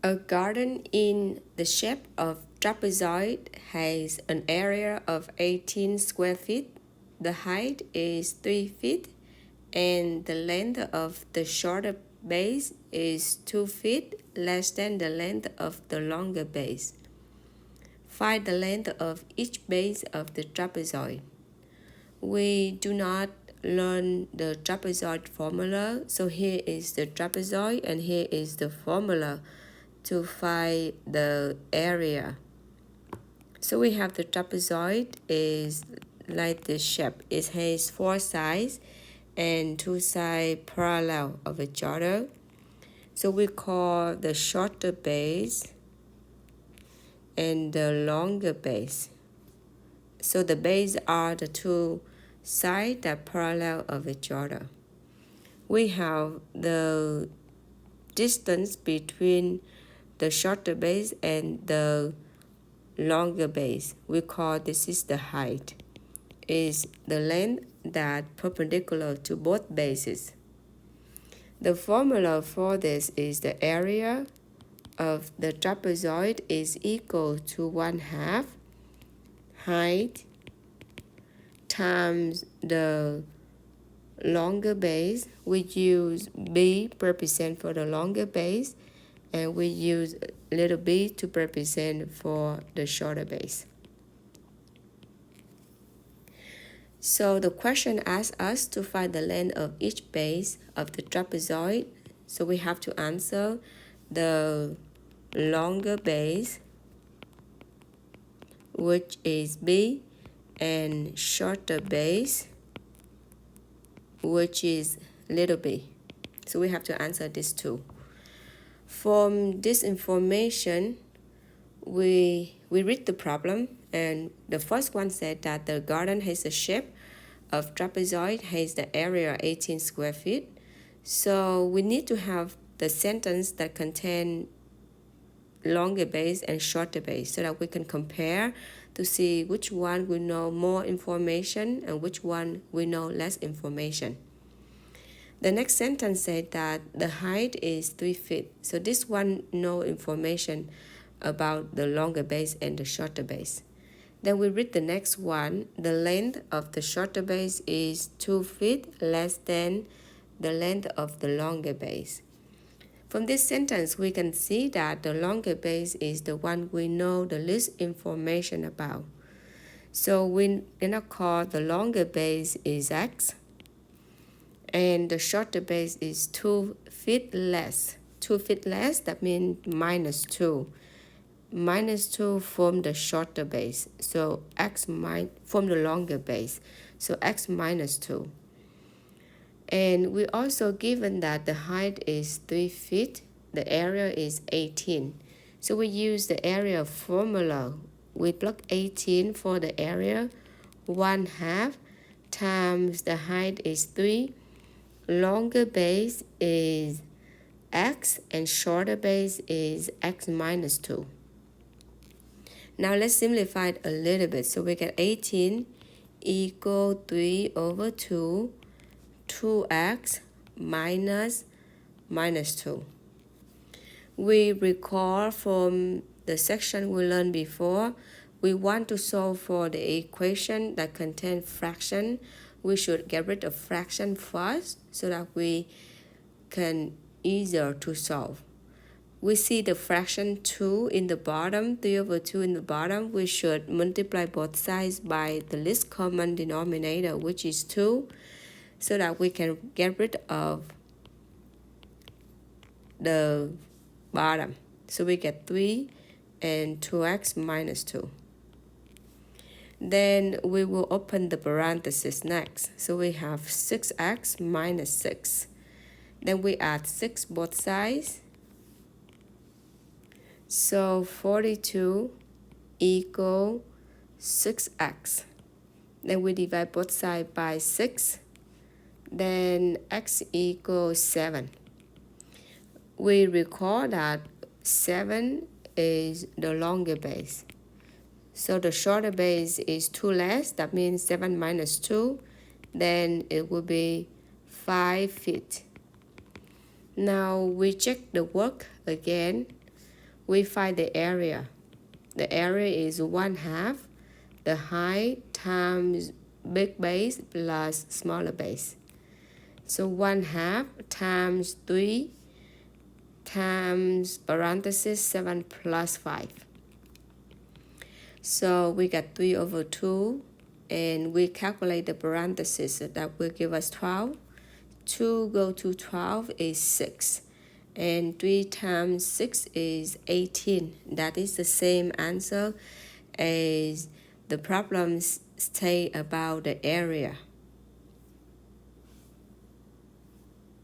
A garden in the shape of trapezoid has an area of 18 square feet. The height is 3 feet and the length of the shorter base is 2 feet less than the length of the longer base. Find the length of each base of the trapezoid. We do not learn the trapezoid formula, so here is the trapezoid and here is the formula to find the area. So we have the trapezoid is like this shape. It has 4 sides and 2 sides parallel of each other. So we call the shorter base and the longer base. So the base are the 2 sides that parallel of each other. We have the distance between the shorter base and the longer base. We call this is the height. Is the length that perpendicular to both bases. The formula for this is the area of the trapezoid is equal to 1/2 height times the longer base. We use b represent for the longer base and we use little b to represent for the shorter base. So the question asks us to find the length of each base of the trapezoid. So we have to answer the longer base, which is b, and shorter base, which is little b. So we have to answer these two. From this information, we read the problem, and the first one said that the garden has a shape of trapezoid, has the area 18 square feet. So we need to have the sentence that contain longer base and shorter base so that we can compare to see which one we know more information and which one we know less information. The next sentence said that the height is 3 feet. So this one no information about the longer base and the shorter base. Then we read the next one. The length of the shorter base is 2 feet less than the length of the longer base. From this sentence, we can see that the longer base is the one we know the least information about. So we gonna call the longer base is x, and the shorter base is 2 feet less. 2 feet less, that means -2. -2 from the shorter base. So x from the longer base. So x -2. And we also given that the height is 3 feet, the area is 18. So we use the area formula. We plug 18 for the area, 1/2 times the height is 3. Longer base is x and shorter base is x -2. Now let's simplify it a little bit. So we get 18 equal 3 over 2, 2x minus -2. We recall from the section we learned before, we want to solve for the equation that contains fraction. We should get rid of fraction first so that we can easier to solve. We see the fraction 2 in the bottom, 3 over 2 in the bottom. We should multiply both sides by the least common denominator, which is 2, so that we can get rid of the bottom. So we get 3 and 2x -2. Then we will open the parenthesis next. So we have 6x -6. Then we add 6 both sides. So 42 equal 6x. Then we divide both sides by 6. Then x equals 7. We recall that 7 is the longer base. So the shorter base is 2 less. That means 7 -2. Then it will be 5 feet. Now we check the work again. we find the area. The area is 1/2 the height times big base plus smaller base. So 1/2 times 3 times parenthesis 7 plus 5. So we got 3/2, and we calculate the parenthesis. That will give us 12. 2 go to 12 is 6. And 3 times 6 is 18. That is the same answer as the problems state about the area.